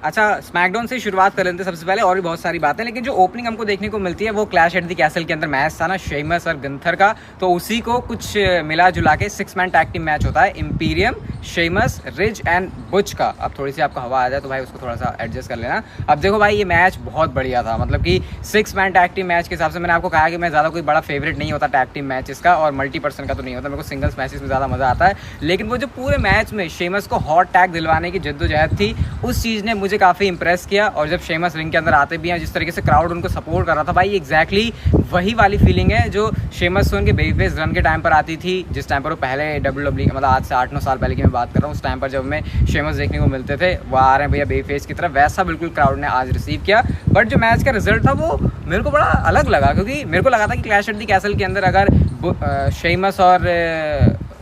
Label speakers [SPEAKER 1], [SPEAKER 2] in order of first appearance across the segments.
[SPEAKER 1] अच्छा, स्मैकडाउन से शुरुआत कर लेते हैं सबसे पहले, और भी बहुत सारी बातें, लेकिन जो ओपनिंग हमको देखने को मिलती है वो क्लैश एट द कैसल के अंदर मैच था ना, शेमस और गंथर का, तो उसी को कुछ मिला जुला के 6 मैन टैग टीम मैच होता है, Imperium, Sheamus, Ridge and Butch का। अब थोड़ी सी आपको हवा आ जाए तो भाई उसको थोड़ा सा एडजस्ट कर लेना। अब देखो भाई, ये मैच बहुत बढ़िया था, मतलब कि 6 मैन टैग टीम मैच के हिसाब से मैंने आपको कहा कि मैं ज़्यादा कोई बड़ा फेवरेट नहीं होता टैग टीम मैचेस का, और मल्टी पर्सन का तो नहीं होता, मेरे को सिंगल्स मैचेस में ज़्यादा मज़ा आता है। लेकिन वो जो पूरे मैच में शेमस को हॉट टैग दिलवाने की जद्दोजहद थी, उस चीज़ ने मुझे काफ़ी इंप्रेस किया। और जब शेमस रिंग के अंदर आते भी हैं, जिस तरीके से क्राउड उनको सपोर्ट कर रहा था भाई, एग्जैक्टली वही वाली फीलिंग है जो शेमस से उनके बेबी फेस रन के टाइम पर आती थी, जिस टाइम पर वो पहले WWE, मतलब आज से 8-9 साल पहले की मैं बात कर रहा हूँ, उस टाइम पर जब हमें शेमस देखने को मिलते थे, वो आ रहे हैं भैया बेबी फेस की तरफ, वैसा बिल्कुल क्राउड ने आज रिसीव किया। बट जो मैच का रिजल्ट था वो मेरे को बड़ा अलग लगा, क्योंकि मेरे को लगा था कि क्लैश एट द कैसल के अंदर अगर शेमस और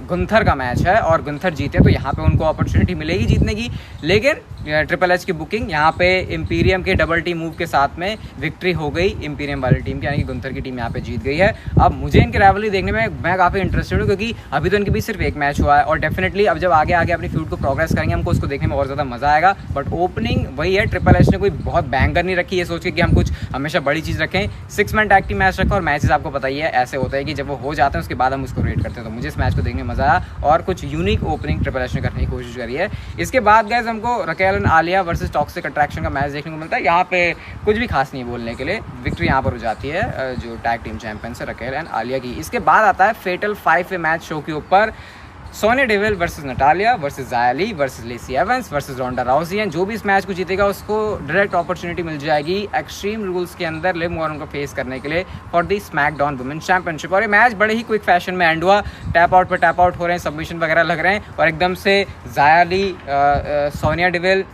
[SPEAKER 1] गुंथर का मैच है और गुंथर जीते तो यहाँ पे उनको अपॉर्चुनिटी मिलेगी जीतने की, लेकिन ट्रिपल एच की बुकिंग यहाँ पे इंपीरियम के डबल टीम मूव के साथ में विक्ट्री हो गई इंपीरियम वाली टीम की, यानी कि गुंथर की टीम यहाँ पे जीत गई है। अब मुझे इनकी राइवलरी देखने में मैं काफ़ी इंटरेस्टेड हूँ, क्योंकि अभी तो इनके बीच सिर्फ एक मैच हुआ है, और डेफिनेटली अब जब आगे आगे अपनी फ्यूड को प्रोग्रेस करेंगे हमको उसको देखने में और ज़्यादा मज़ा आएगा। बट ओपनिंग वही है, ट्रिपल एच ने कोई बहुत बैंगर नहीं रखी, ये सोच के कि हम कुछ हमेशा बड़ी चीज़ रखें, 6 मैन टैग टीम मैच रखा, और मैचेस आपको पता ही है ऐसे होता है कि जब वो हो जाते हैं उसके बाद हम उसको रेट करते हैं। तो मुझे इस मैच को देखने में मज़ा आया, और कुछ यूनिक ओपनिंग ट्रिपल एच ने करने की कोशिश करी है। इसके बाद गाइस हमको Raquel and Alia versus toxic attraction का मैच देखने को मिलता है। यहाँ पे कुछ भी खास नहीं बोलने के लिए, विक्ट्री यहाँ पर हो जाती है जो टैग टीम चैंपियंस है रकेल एंड आलिया की। इसके बाद आता है फेटल 5 मैच शो के ऊपर, Sonya Deville versus Natalya versus Xia Li versus Lacey Evans versus Ronda Rousey, and जो भी इस मैच को जीतेगा उसको डायरेक्ट अपॉर्चुनिटी मिल जाएगी एक्सट्रीम रूल्स के अंदर लिव मॉर्गन को फेस करने के लिए for the SmackDown women's championship. और ये मैच बड़े ही क्विक फैशन में एंड हुआ, टैप आउट पर टैप आउट हो रहे हैं, सबमिशन वगैरह लग रहे हैं, और एकदम से ज़ाया ली, सोनिया डेविल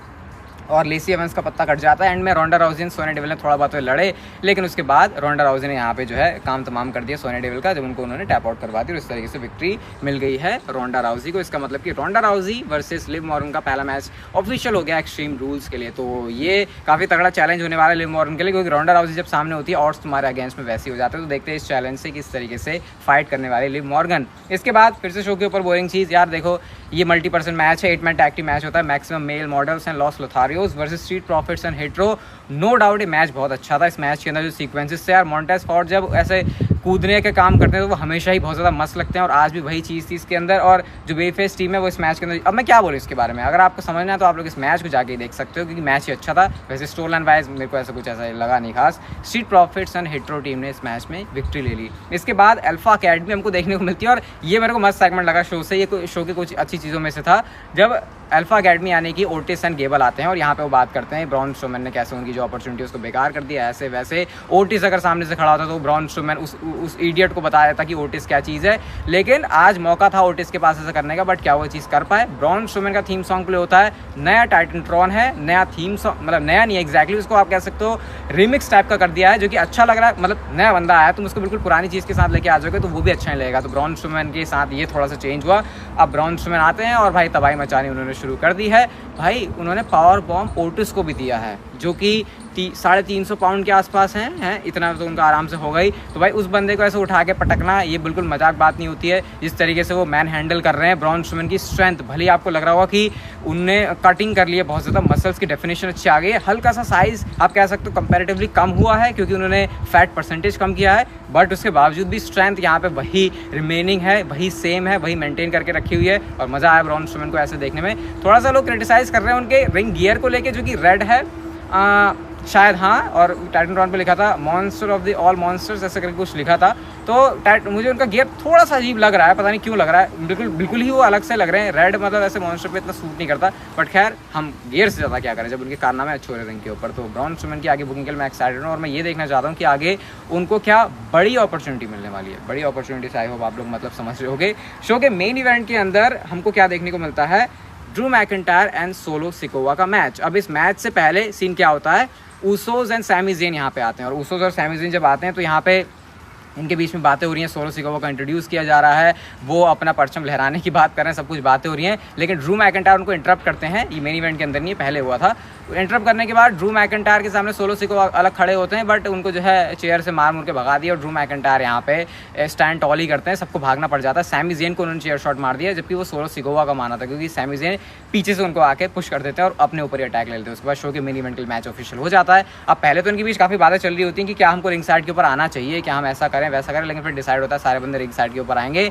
[SPEAKER 1] और लेसी एवंस का पत्ता कट जाता है। एंड में रोंडा राउजी और सोनिया डेविल ने थोड़ा बहुत लड़े, लेकिन उसके बाद रोंडा राउजी ने यहाँ पे जो है काम तमाम कर दिया सोनिया डेविल का, जब उनको उन्होंने टैप आउट करवा दी, और इस तरीके से विक्ट्री मिल गई है रोंडा राउजी को। इसका मतलब कि रोंडा राउजी वर्सेस लिव मॉर्गन का पहला मैच ऑफिशियल हो गया एक्सट्रीम रूल्स के लिए। तो ये काफ़ी तगड़ा चैलेंज होने वाला है लिव मॉर्गन के लिए, क्योंकि रोंडा राउजी जब सामने होती है और तुम्हारे अगेंस्ट में वैसे ही हो जाते हैं। तो देखते हैं इस चैलेंज से किस तरीके से फाइट करने वाले लिव मॉर्गन। इसके बाद फिर से शो के ऊपर बोरिंग चीज़, यार देखो ये मल्टी पर्सन मैच है, 8 मैन टैग टीम मैच होता है, maximum male models and Los Lotharios versus street profits and हेट्रो। नो डाउट ये मैच बहुत अच्छा था। इस मैच के अंदर जो सीक्वेंसेस थे यार, मॉन्टेज फॉर्ड जब ऐसे कूदने के काम करते हैं तो वो हमेशा ही बहुत ज़्यादा मस्त लगते हैं, और आज भी वही चीज़ थी इसके अंदर। और जो बेफेस टीम है वो इस मैच के अंदर, अब मैं क्या बोलूँ इसके बारे में, अगर आपको समझना है तो आप लोग इस मैच को जाके देख सकते हो, क्योंकि मैच ही अच्छा था। वैसे स्टोरी लाइन वाइज मेरे को ऐसा कुछ ऐसा लगा नहीं खास। Street profits and hetero team ने इस मैच में विक्ट्री ले ली। इसके बाद अल्फा अकेडमी हमको देखने को मिलती है, और ये मेरे को मस्त सेगमेंट लगा शो से। ये शो की कुछ अच्छी चीज़ों में से था जब अल्फा अकेडमी यानी कि ओटिस एंड गेबल आते हैं, और यहाँ पे वो बात करते हैं ब्रॉन स्ट्रोमैन ने कैसे उनकी जो अपॉर्चुनिटी उसको बेकार कर दिया। ऐसे वैसे ओटिस अगर सामने से खड़ा होता तो ब्रॉन स्ट्रोमैन उस इडियट को बता देता कि ओटिस क्या चीज़ है, लेकिन आज मौका था ओटिस के पास ऐसा करने का, बट क्या वो चीज़ कर पाए। ब्रॉन स्ट्रोमैन का थीम सॉन्ग प्ले होता है, नया टाइटनट्रॉन है, नया थीम सॉन्ग, मतलब नया नहीं एग्जैक्टली, उसको आप कह सकते हो रिमिक्स टाइप का कर दिया है, जो कि अच्छा लग रहा है। मतलब नया बंदा आया, तुम उसको बिल्कुल पुरानी चीज़ के साथ लेके आ जाओगे तो वो भी अच्छा नहीं लगेगा। तो ब्रॉन स्ट्रोमैन के साथ ये थोड़ा सा चेंज हुआ। अब ब्रॉन स्ट्रोमैन आते हैं और भाई तबाही मचानी उन्होंने शुरू कर दी है। भाई उन्होंने पावर बॉम्ब ओटिस को भी दिया है, जो कि 350 पाउंड के आसपास हैं, इतना तो उनका आराम से हो गई। तो भाई उस बंदे को ऐसे उठा के पटकना ये बिल्कुल मजाक बात नहीं होती है। जिस तरीके से वो मैन हैंडल कर रहे हैं, ब्रॉन स्ट्रोमैन की स्ट्रेंथ, भले ही आपको लग रहा होगा कि उनने कटिंग कर ली है, बहुत ज़्यादा मसल्स की डेफिनेशन अच्छी आ गई है, हल्का सा साइज़ आप कह सकते हो कंपैरेटिवली कम हुआ है, क्योंकि उन्होंने फैट परसेंटेज कम किया है, बट उसके बावजूद भी स्ट्रेंथ यहाँ पे वही रिमेनिंग है, वही सेम है, वही मेंटेन करके रखी हुई है। और मज़ा आया ब्रॉन स्ट्रोमैन को ऐसे देखने में। थोड़ा सा लोग क्रिटिसाइज़ कर रहे हैं उनके रिंग गियर को लेके, जो कि रेड है शायद, हाँ, और टाइटनट्रॉन पे लिखा था monster of the all monsters, ऐसा करके कुछ लिखा था। तो मुझे उनका गियर थोड़ा सा अजीब लग रहा है, पता नहीं क्यों लग रहा है, बिल्कुल ही वो अलग से लग रहे हैं। रेड मतलब ऐसे मॉन्स्टर पे इतना सूट नहीं करता, बट खैर हम गियर से ज़्यादा क्या करें जब उनके कारनामे अच्छे हो रहे रिंग के ऊपर। तो ब्रॉन स्ट्रोमैन की आगे बुकिंग के लिए मैं एक्साइटेड हूँ, और मैं ये देखना चाहता हूँ कि आगे उनको क्या बड़ी अपॉर्चुनिटी मिलने वाली है। बड़ी अपॉर्चुनिटी से आई होप आप लोग मतलब समझ रहे होगे। शो के मेन इवेंट के अंदर हमको क्या देखने को मिलता है, Drew McIntyre and solo Sikoa का मैच। अब इस मैच से पहले सीन क्या होता है, ऊसोस एंड सैमी ज़ेन यहाँ पे आते हैं, और ऊसोस और सैमी ज़ेन जब आते हैं तो यहाँ पे इनके बीच में बातें हो रही हैं, सोलो सिकोवा का इंट्रोड्यूस किया जा रहा है, वो अपना परचम लहराने की बात कर रहे हैं, सब कुछ बातें हो रही हैं, लेकिन ड्रू मैकिंटायर उनको इंटरप्ट करते हैं। ये मेन इवेंट के अंदर नहीं, पहले हुआ था। इंटरप्ट करने के बाद ड्रू मैकिंटायर के सामने सोलो सिकोवा अलग खड़े होते हैं, बट उनको जो है चेयर से मार के भगा दिया और ड्रू मैकिंटायर यहाँ पे स्टैंड टॉल ही करते हैं, सबको भागना पड़ जाता है। सैमी ज़ेन को उन्होंने चेयर शॉट मार दिया, जबकि वो सोलो सिकोवा का माना था, क्योंकि सैमी ज़ेन पीछे से उनको आके पुश कर देते हैं और अपने ऊपर ही अटैक ले लेते हैं। उसके बाद शो के मेन इवेंट के मैच ऑफिशियल हो जाता है। अब पहले तो इनके बीच काफ़ी बातें चल रही होती हैं कि क्या हमको रिंग साइड के ऊपर आना चाहिए, क्या हम ऐसा करें वैसा करें, लेकिन फिर डिसाइड होता है सारे बंदे रिंग साइड के ऊपर आएंगे।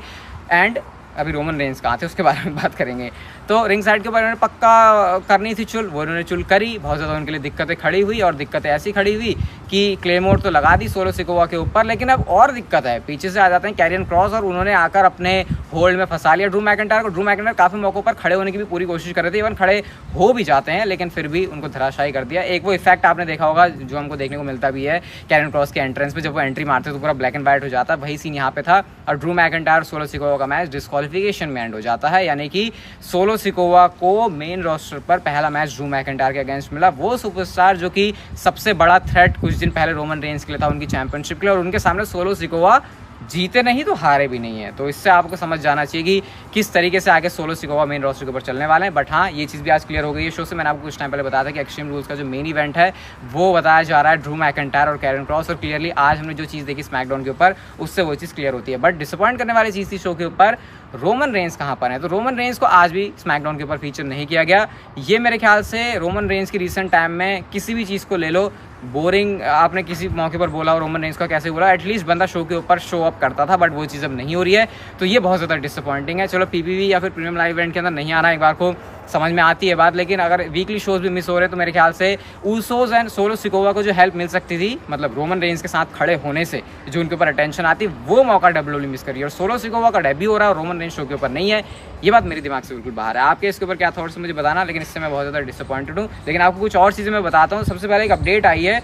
[SPEAKER 1] एंड अभी रोमन रेंज कहाँ थे उसके बारे में बात करेंगे। तो रिंग साइड के ऊपर उन्होंने पक्का करनी थी चुल, वो उन्होंने चुल करी। बहुत ज़्यादा उनके लिए दिक्कतें खड़ी हुई, और दिक्कतें ऐसी खड़ी हुई कि क्लेमोर तो लगा दी सोलो सिकोवा के ऊपर, लेकिन अब और दिक्कत है, पीछे से आ जाते हैं कैरियन क्रॉस और उन्होंने आकर अपने होल्ड में फंसा लिया ड्रू मैकिंटायर को। ड्रू मैकिंटायर काफ़ी मौक़ों पर खड़े होने की भी पूरी कोशिश कर रहे थे, इवन खड़े हो भी जाते हैं, लेकिन फिर भी उनको धराशायी कर दिया। एक वो इफेक्ट आपने देखा होगा जो हमको देखने को मिलता भी है कैरियन क्रॉस के एंट्रेंस में, जब वो एंट्री मारते तो पूरा ब्लैक एंड वाइट हो जाता है, वही सीन यहाँ पे था। और ड्रू मैकिंटायर सोलो सिकोवा का मैच डिस्क्वालिफिकेशन में एंड हो जाता है, यानी कि सोलो सिकोवा को मेन रोस्टर पर पहला मैच ड्रू मैकिंटायर के अगेंस्ट मिला। वो सुपरस्टार जो कि सबसे बड़ा थ्रेट कुछ दिन पहले रोमन रेंज के लिए था उनकी चैंपियनशिप के लिए, और उनके सामने सोलो सिकोवा जीते नहीं तो हारे भी नहीं है। तो इससे आपको समझ जाना चाहिए कि किस तरीके से आगे सोलो सिकोवा मेन रोस्टर के ऊपर चलने वाले हैं। बट हाँ, ये चीज़ भी आज क्लियर हो गई है शो से। मैंने आपको कुछ टाइम पहले बताया था कि एक्सट्रीम रूल्स का जो मेन इवेंट है वो बताया जा रहा है ड्रू मैकिंटायर और कैरियन क्रॉस, और क्लियरली आज हमने जो चीज़ देखी स्मैकडाउन के ऊपर उससे वो चीज़ क्लियर होती है। बट डिसअपॉइंट करने वाली चीज़ थी शो के ऊपर, रोमन रेंज कहाँ पर है। तो रोमन रेंज को आज भी स्मैकडाउन के ऊपर फीचर नहीं किया गया। ये मेरे ख्याल से रोमन रेंज की रिसेंट टाइम में किसी भी चीज़ को ले लो, बोरिंग आपने किसी मौके पर बोला रोमन रेंज का कैसे बोला, एटलीस्ट बंदा शो के ऊपर शो अप करता था, बट वो चीज़ अब नहीं हो रही है। तो ये बहुत ज़्यादा डिसअपॉइंटिंग है। चलो पीपीवी या फिर प्रीमियम लाइव इवेंट के अंदर नहीं आना एक बार को समझ में आती है बात, लेकिन अगर वीकली शोज भी मिस हो रहे हैं तो मेरे ख्याल से ऊसोज एंड सोलो सिकोवा को जो हेल्प मिल सकती थी, मतलब रोमन रेंज के साथ खड़े होने से जो उनके ऊपर अटेंशन आती, वो मौका डब्ल्यूडब्ल्यूई मिस करी। और सोलो सिकोवा का डेब्यू हो रहा है और रोमन रेंज शो के ऊपर नहीं है, ये बात मेरे दिमाग से बिल्कुल बाहर है। आपके इसके ऊपर क्या थॉट्स मुझे बताना, लेकिन इससे मैं बहुत ज़्यादा डिसअपॉइंटेड हूँ। लेकिन आपको कुछ और चीज़ें मैं बताता हूँ। सबसे पहले एक अपडेट आई है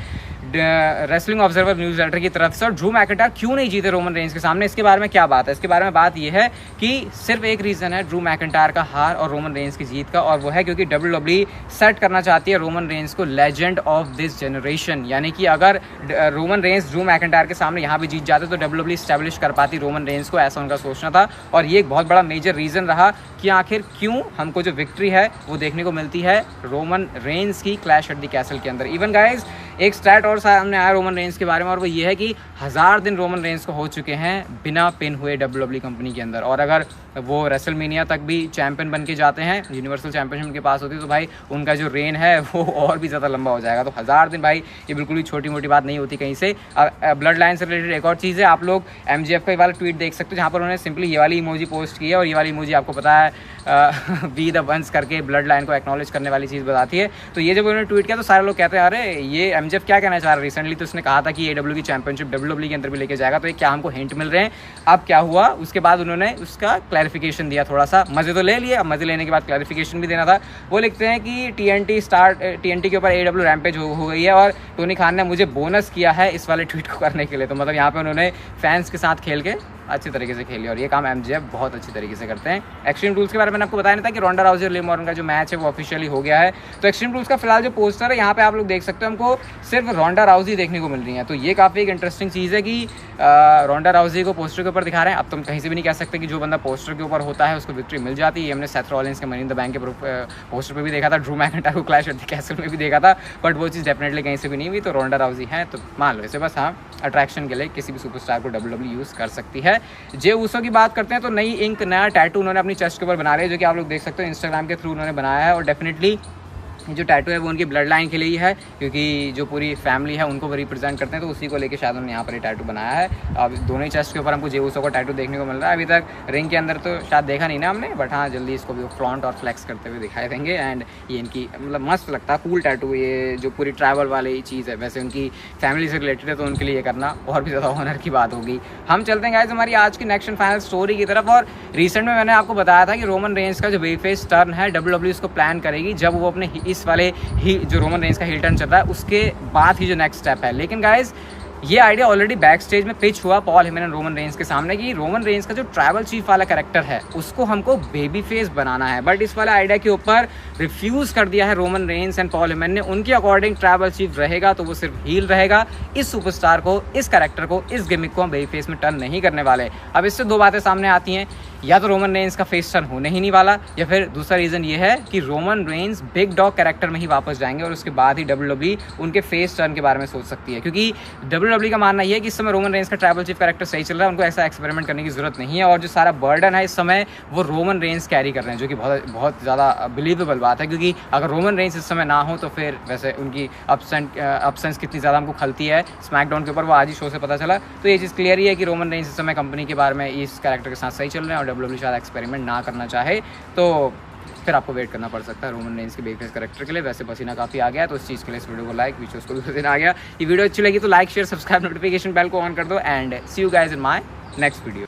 [SPEAKER 1] रेसलिंग ऑब्जर्वर न्यूज़ लेटर की तरफ से, और ड्रू मैकिंटायर क्यों नहीं जीते रोमन रेंज के सामने, इसके बारे में क्या बात है। इसके बारे में बात यह है कि सिर्फ एक रीज़न है ड्रू मैकिंटायर का हार और रोमन रेंज की जीत का, और वो है क्योंकि डब्ल्यूडब्ल्यूई सेट करना चाहती है रोमन रेंज को लेजेंड ऑफ दिस जनरेशन। यानी कि अगर रोमन रेंज ड्रू मैकिंटायर के सामने यहाँ भी जीत जाते तो डब्ल्यूडब्ल्यूई स्टैब्लिश कर पाती रोमन रेंज को, ऐसा उनका सोचना था। और ये एक बहुत बड़ा मेजर रीज़न रहा कि आखिर क्यों हमको जो विक्ट्री है वो देखने को मिलती है रोमन रेंज की क्लैश एट द कैसल के अंदर। इवन गाइज एक स्टैट और सामने आया रोमन रेंज के बारे में, और वो ये है कि 1000 दिन रोमन रेंज को हो चुके हैं बिना पिन हुए डब्ल्यूडब्ल्यूई कंपनी के अंदर। और अगर वो रेसलमेनिया तक भी चैंपियन बन के जाते हैं, यूनिवर्सल चैंपियनशिप उनके पास होती है, तो भाई उनका जो रेन है वो और भी ज़्यादा लंबा हो जाएगा। तो 1000 दिन भाई ये बिल्कुल भी छोटी मोटी बात नहीं होती कहीं से। ब्लड लाइन से रिलेटेड एक और चीज़ है, आप लोग MJF का वाला ट्वीट देख सकते हो जहाँ पर उन्होंने सिंपली ये वाली इमोजी पोस्ट की है, और ये वाली इमोजी आपको पता है वी द वंस करके ब्लड लाइन को एक्नॉलेज करने वाली चीज़ बताती है। तो ये जब उन्होंने ट्वीट किया तो सारे लोग कहते हैं अरे ये MJF क्या कहना चाह रहा है। रिसेंटली तो उसने कहा था कि AEW की चैंपियनशिप डब्ल्यूडब्ल्यूई के अंदर भी लेके जाएगा, तो ये क्या हमको हिंट मिल रहे हैं। अब क्या हुआ, उसके बाद उन्होंने उसका क्लैरिफिकेशन दिया, थोड़ा सा मज़े तो ले लिए, अब मज़े लेने के बाद क्लैरिफिकेशन भी देना था। वो लिखते हैं कि TNT के ऊपर AEW रैम्पेज हो गई है, और टोनी खान ने मुझे बोनस किया है इस वाले ट्वीट को करने के लिए। तो मतलब यहाँ पे उन्होंने फैंस के साथ खेल के अच्छी तरीके से खेली, और ये काम MJF बहुत अच्छी तरीके से करते हैं। एक्सट्रीम रूल्स के बारे में मैंने आपको बताया नहीं था कि रोंडा राउजी और लिव मॉर्गन का जो मैच है वो ऑफिशियली हो गया है। तो एक्सट्रीम रूल्स का फिलहाल जो पोस्टर है यहाँ पे आप लोग देख सकते हो, हमको सिर्फ रोंडा राउजी देखने को मिल रही है। तो ये काफ़ी एक इंटरेस्टिंग चीज़ है कि रोंडा राउजी को पोस्टर के ऊपर दिखा रहे हैं। अब तुम कहीं से भी नहीं कह सकते कि जो बंदा पोस्टर के ऊपर होता है उसको विक्ट्री मिल जाती है। हमने सेथ रॉलिंस के मनी इन द बैंक के पोस्टर पर भी देखा था, ड्रू मैकिंटायर को क्लैश एट द कैसल में भी देखा था, बट वो चीज़ डेफिनेटली कहीं से भी नहीं हुई। तो रोंडा राउजी है तो मान लो इसे बस हाँ अट्रैक्शन के लिए किसी भी सुपरस्टार को डब्ल्यूडब्ल्यूई यूज़ कर सकती है। जे ऊसो की बात करते हैं तो नई इंक नया टैटू उन्होंने अपनी चेस्ट के ऊपर बना रहे हैं, जो कि आप लोग देख सकते हो इंस्टाग्राम के थ्रू उन्होंने बनाया है। और डेफिनेटली जो टैटू है वो उनकी ब्लड लाइन के लिए ही है, क्योंकि जो पूरी फैमिली है उनको वो रिप्रेजेंट करते हैं, तो उसी को लेके शायद उन्होंने यहाँ पर ये टैटू बनाया है। अब दोनों ही चेस्ट के ऊपर हमको जे ऊसो का टैटू देखने को मिल रहा है। अभी तक रिंग के अंदर तो शायद देखा नहीं ना हमने, बट हाँ जल्दी इसको भी फ्लॉन्ट और फ्लेक्स करते हुए दिखाई देंगे। एंड ये इनकी मतलब मस्त लगता है, कूल टैटू, ये जो पूरी ट्रैवल वाली चीज़ है। वैसे उनकी फैमिली से रिलेटेड है तो उनके लिए ये करना और भी ज़्यादा ऑनर की बात होगी। हम चलते हैं गाइस हमारी आज की नेक्स्ट एंड फाइनल स्टोरी की तरफ। और रिसेंट में मैंने आपको बताया था कि रोमन रेंज का जो बेफेस टर्न है डब्ल्यूडब्ल्यूई इसको प्लान करेगी जब वो अपने इस वाले जो रोमन रेंज का हील टर्न चल रहा है उसके बाद ही जो नेक्स्ट स्टेप है। लेकिन गाइज ये आइडिया ऑलरेडी बैक स्टेज में पिच हुआ Paul Heyman and Roman Reigns के सामने कि रोमन रेंस का जो ट्राइबल चीफ वाला कैरेक्टर है उसको हमको बेबी फेस बनाना है, बट इस वाले आइडिया के ऊपर रिफ्यूज कर दिया है Roman Reigns and Paul Heyman ने। उनके अकॉर्डिंग ट्राइबल चीफ रहेगा तो वो सिर्फ हील रहेगा, इस सुपरस्टार को, इस कैरेक्टर को, इस गिमिक को हम बेबी फेस में टर्न नहीं करने वाले। अब इससे दो बातें सामने आती हैं, या तो रोमन रेंस का फेस टर्न होने ही नहीं वाला, या फिर दूसरा रीज़न ये है कि Roman Reigns big dog character में ही वापस जाएंगे और उसके बाद ही WWE उनके फेस टर्न के बारे में सोच सकती है, क्योंकि WWE का मानना ये है कि इस समय रोमन रेंस का ट्राइबल चीफ कैरेक्टर सही चल रहा है, उनको ऐसा एक्सपेरिमेंट करने की जरूरत नहीं है और जो सारा बर्डन है इस समय वो रोमन रेंस कैरी कर रहे हैं, जो कि बहुत ज़्यादा बिलीवेबल बात है, क्योंकि अगर रोमन रेंस इस समय ना हो तो फिर वैसे उनकी अपसेंस कितनी ज़्यादा हमको खलती है स्मैकडाउन के ऊपर, वो आज ही शो से पता चला। तो ये चीज़ क्लियर ही है कि रोमन रेंस इस समय कंपनी के बारे में इस कैरेक्टर के साथ सही चल रहे हैं और WWE शायद एक्सपेरिमेंट ना करना चाहे, तो फिर आपको वेट करना पड़ सकता है रोमन रेंस के बेबी फेस कैरेक्टर के लिए। वैसे पसीना काफ़ी आ गया तो उस चीज़ के लिए इस वीडियो को लाइक, वीडियोस को पसीना आ गया। ये वीडियो अच्छी लगी तो like, share, subscribe, notification bell को ऑन कर दो and see you guys in my next video.